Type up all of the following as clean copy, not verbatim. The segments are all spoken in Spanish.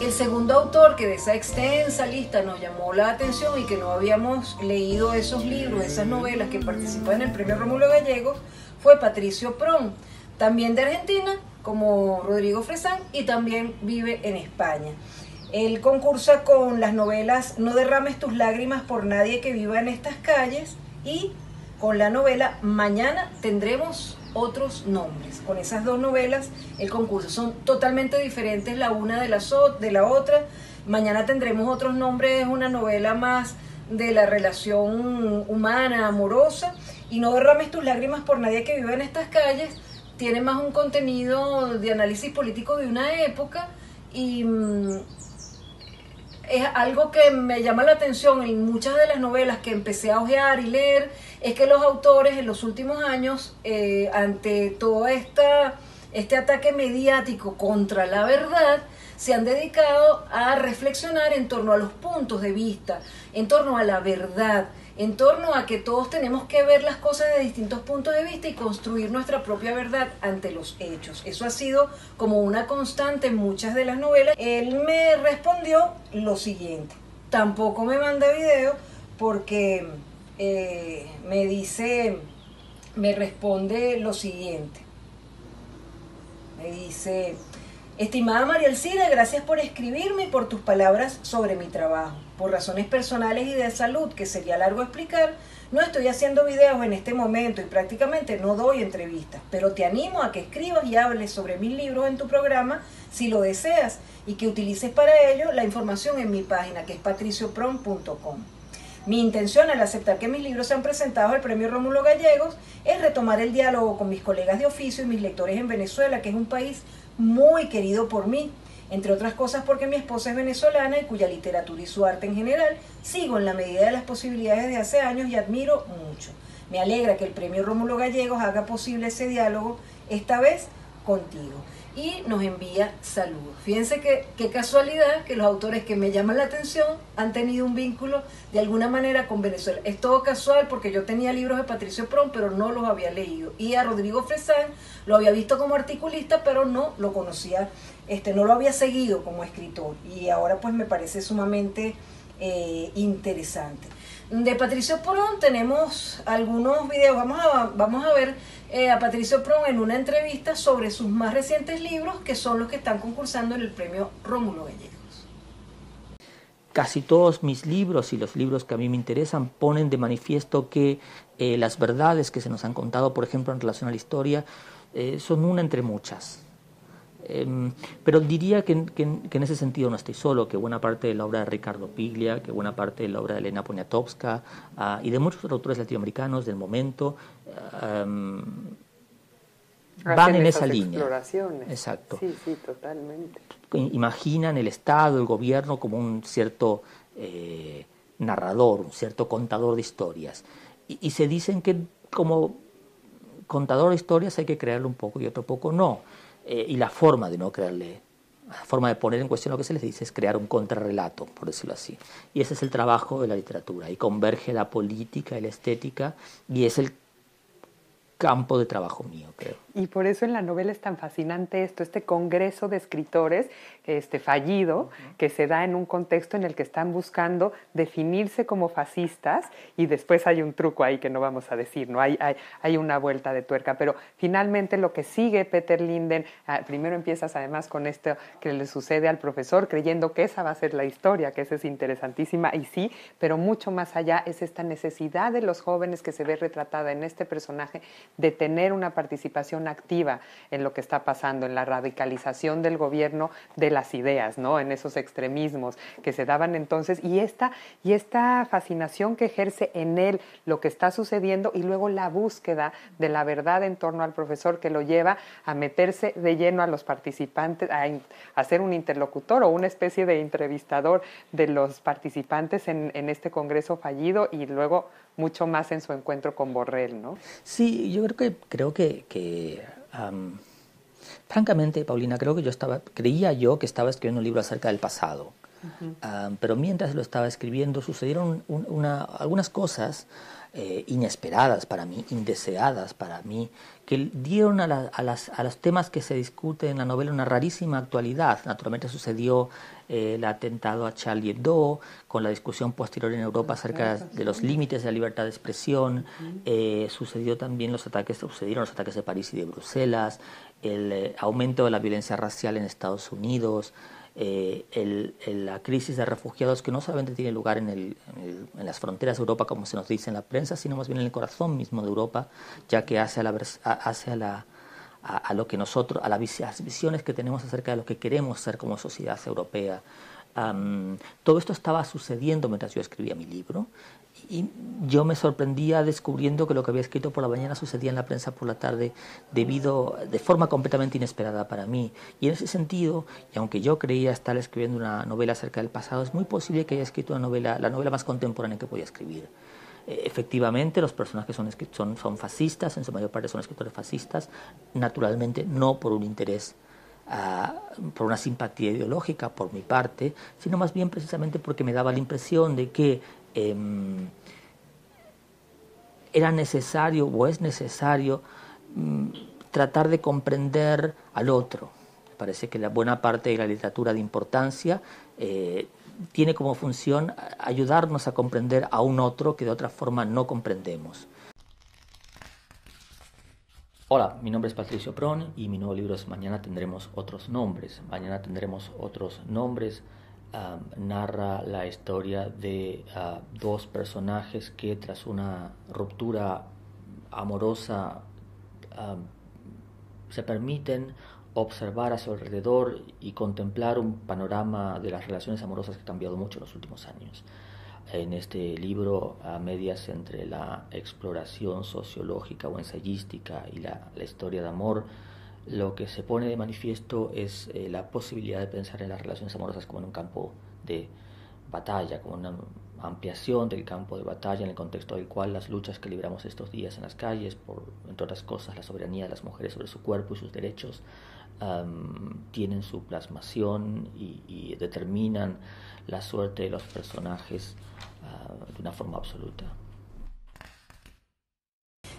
El segundo autor que de esa extensa lista nos llamó la atención y que no habíamos leído esos libros, esas novelas que participan en el Premio Rómulo Gallegos, fue Patricio Prón, también de Argentina, como Rodrigo Fresán, y también vive en España. Él concursa con las novelas No derrames tus lágrimas por nadie que viva en estas calles y con la novela Mañana tendremos otros nombres. Con esas dos novelas el concurso son totalmente diferentes la una de la otra. Mañana tendremos otros nombres, es una novela más de la relación humana, amorosa, y No derrames tus lágrimas por nadie que viva en estas calles tiene más un contenido de análisis político de una época y es algo que me llama la atención en muchas de las novelas que empecé a hojear y leer, es que los autores en los últimos años, ante todo este ataque mediático contra la verdad, se han dedicado a reflexionar en torno a los puntos de vista, en torno a la verdad, en torno a que todos tenemos que ver las cosas de distintos puntos de vista y construir nuestra propia verdad ante los hechos. Eso ha sido como una constante en muchas de las novelas. Él me respondió lo siguiente. Tampoco me manda video porque me responde lo siguiente. Me dice: estimada María Elcida, gracias por escribirme y por tus palabras sobre mi trabajo. Por razones personales y de salud, que sería largo explicar, no estoy haciendo videos en este momento y prácticamente no doy entrevistas, pero te animo a que escribas y hables sobre mis libros en tu programa si lo deseas y que utilices para ello la información en mi página, que es patriciopron.com. Mi intención al aceptar que mis libros sean presentados al Premio Rómulo Gallegos es retomar el diálogo con mis colegas de oficio y mis lectores en Venezuela, que es un país muy querido por mí, entre otras cosas porque mi esposa es venezolana y cuya literatura y su arte en general sigo en la medida de las posibilidades de hace años y admiro mucho. Me alegra que el Premio Rómulo Gallegos haga posible ese diálogo, esta vez contigo. Y nos envía saludos. Fíjense qué casualidad que los autores que me llaman la atención han tenido un vínculo de alguna manera con Venezuela. Es todo casual porque yo tenía libros de Patricio Prón, pero no los había leído. Y a Rodrigo Fresán lo había visto como articulista, pero no lo conocía, no lo había seguido como escritor. Y ahora pues me parece sumamente interesante. De Patricio Prón tenemos algunos videos. Vamos a ver a Patricio Prón en una entrevista sobre sus más recientes libros, que son los que están concursando en el Premio Rómulo Gallegos. Casi todos mis libros y los libros que a mí me interesan ponen de manifiesto que las verdades que se nos han contado, por ejemplo, en relación a la historia, son una entre muchas. Pero diría que en ese sentido no estoy solo, que buena parte de la obra de Ricardo Piglia, que buena parte de la obra de Elena Poniatowska y de muchos autores latinoamericanos del momento van en esa línea. Exploraciones. Exacto. Sí, sí, totalmente. Imaginan el Estado, el gobierno como un cierto narrador, un cierto contador de historias. Y se dicen que como contador de historias hay que creerlo un poco y otro poco no. Y la forma de no creerle, la forma de poner en cuestión lo que se les dice es crear un contrarrelato, por decirlo así. Y ese es el trabajo de la literatura. Ahí converge la política y la estética y es el campo de trabajo mío, creo. Y por eso en la novela es tan fascinante este congreso de escritores fallido, que se da en un contexto en el que están buscando definirse como fascistas, y después hay un truco ahí que no vamos a decir, ¿no? Hay una vuelta de tuerca, pero finalmente lo que sigue Peter Linden, primero empiezas además con esto que le sucede al profesor, creyendo que esa va a ser la historia, que esa es interesantísima, y sí, pero mucho más allá es esta necesidad de los jóvenes que se ve retratada en este personaje de tener una participación activa en lo que está pasando, en la radicalización del gobierno de las ideas, ¿no? En esos extremismos que se daban entonces, y esta fascinación que ejerce en él lo que está sucediendo, y luego la búsqueda de la verdad en torno al profesor, que lo lleva a meterse de lleno a los participantes, a ser un interlocutor o una especie de entrevistador de los participantes en este congreso fallido, y luego mucho más en su encuentro con Borrell, ¿no? Sí, yo creo que francamente, Paulina, creía yo que estaba escribiendo un libro acerca del pasado. Pero mientras lo estaba escribiendo sucedieron algunas cosas inesperadas para mí, indeseadas para mí, que dieron a los temas que se discuten en la novela una rarísima actualidad. Naturalmente sucedió el atentado a Charlie Hebdo, con la discusión posterior en Europa acerca de los límites de la libertad de expresión. Sucedieron también los ataques de París y de Bruselas, el aumento de la violencia racial en Estados Unidos, la crisis de refugiados, que no solamente tiene lugar en las fronteras de Europa, como se nos dice en la prensa, sino más bien en el corazón mismo de Europa, ya que hace a lo que nosotros, a las visiones que tenemos acerca de lo que queremos ser como sociedad europea. Todo esto estaba sucediendo mientras yo escribía mi libro, y yo me sorprendía descubriendo que lo que había escrito por la mañana sucedía en la prensa por la tarde, de forma completamente inesperada para mí. Y en ese sentido, y aunque yo creía estar escribiendo una novela acerca del pasado, es muy posible que haya escrito la novela más contemporánea que podía escribir. Efectivamente, los personajes son fascistas, en su mayor parte son escritores fascistas, naturalmente no por un interés, por una simpatía ideológica por mi parte, sino más bien precisamente porque me daba la impresión de que era necesario o es necesario tratar de comprender al otro. Me parece que la buena parte de la literatura de importancia tiene como función ayudarnos a comprender a un otro que de otra forma no comprendemos. Hola, mi nombre es Patricio Prón y mi nuevo libro es Mañana tendremos otros nombres. Mañana tendremos otros nombres. Narra la historia de dos personajes que tras una ruptura amorosa se permiten observar a su alrededor y contemplar un panorama de las relaciones amorosas que ha cambiado mucho en los últimos años. En este libro, a medias entre la exploración sociológica o ensayística y la historia de amor, lo que se pone de manifiesto es la posibilidad de pensar en las relaciones amorosas como en un campo de batalla, como una ampliación del campo de batalla en el contexto del cual las luchas que libramos estos días en las calles, por, entre otras cosas, la soberanía de las mujeres sobre su cuerpo y sus derechos, tienen su plasmación y determinan la suerte de los personajes de una forma absoluta.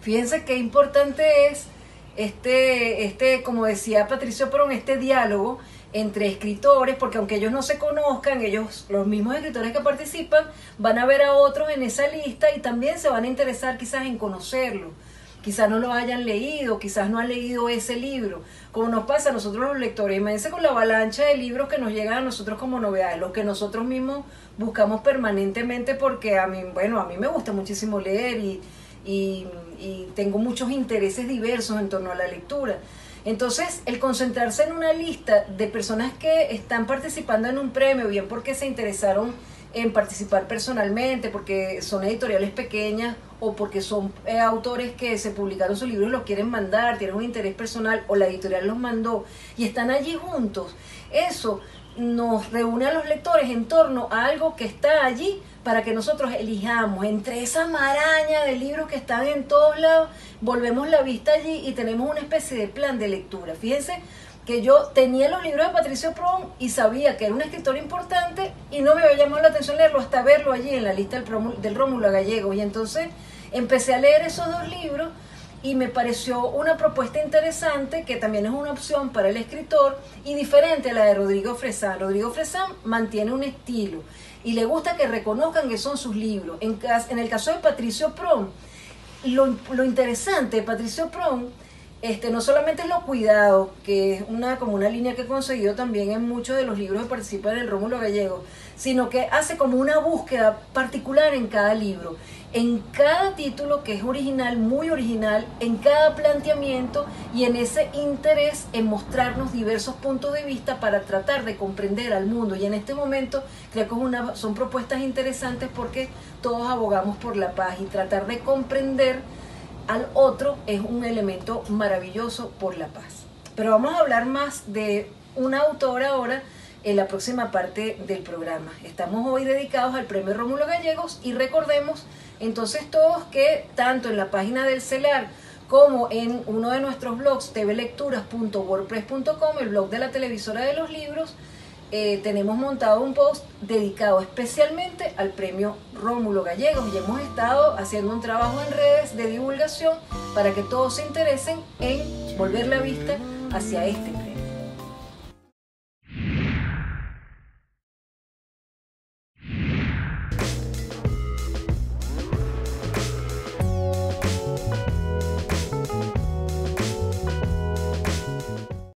Fíjense qué importante es como decía Patricio Prón, este diálogo entre escritores, porque aunque ellos no se conozcan, ellos, los mismos escritores que participan, van a ver a otros en esa lista y también se van a interesar quizás en conocerlo. Quizás no lo hayan leído, quizás no han leído ese libro, como nos pasa a nosotros los lectores. Imagínense con la avalancha de libros que nos llegan a nosotros como novedades, lo que nosotros mismos buscamos permanentemente, porque a mí me gusta muchísimo leer y tengo muchos intereses diversos en torno a la lectura. Entonces, el concentrarse en una lista de personas que están participando en un premio, bien porque se interesaron en participar personalmente, porque son editoriales pequeñas o porque son autores que se publicaron sus libros y los quieren mandar, tienen un interés personal o la editorial los mandó y están allí juntos, eso nos reúne a los lectores en torno a algo que está allí para que nosotros elijamos entre esa maraña de libros que están en todos lados, volvemos la vista allí y tenemos una especie de plan de lectura. Fíjense que yo tenía los libros de Patricio Prón y sabía que era un escritor importante y no me había llamado la atención leerlo hasta verlo allí en la lista del Rómulo Gallegos. Y entonces empecé a leer esos dos libros y me pareció una propuesta interesante, que también es una opción para el escritor y diferente a la de Rodrigo Fresán. Rodrigo Fresán mantiene un estilo y le gusta que reconozcan que son sus libros. En el caso de Patricio Prón, lo interesante de Patricio Prón no solamente es lo cuidado, que es como una línea que he conseguido también en muchos de los libros que participan en el Rómulo Gallegos, sino que hace como una búsqueda particular en cada libro, en cada título que es original, muy original, en cada planteamiento y en ese interés en mostrarnos diversos puntos de vista para tratar de comprender al mundo. Y en este momento creo que son propuestas interesantes porque todos abogamos por la paz y tratar de comprender al otro es un elemento maravilloso por la paz. Pero vamos a hablar más de una autora ahora en la próxima parte del programa. Estamos hoy dedicados al Premio Rómulo Gallegos y recordemos entonces todos que tanto en la página del CELAR como en uno de nuestros blogs tvlecturas.wordpress.com, el blog de la televisora de los libros, tenemos montado un post dedicado especialmente al premio Rómulo Gallegos y hemos estado haciendo un trabajo en redes de divulgación para que todos se interesen en volver la vista hacia este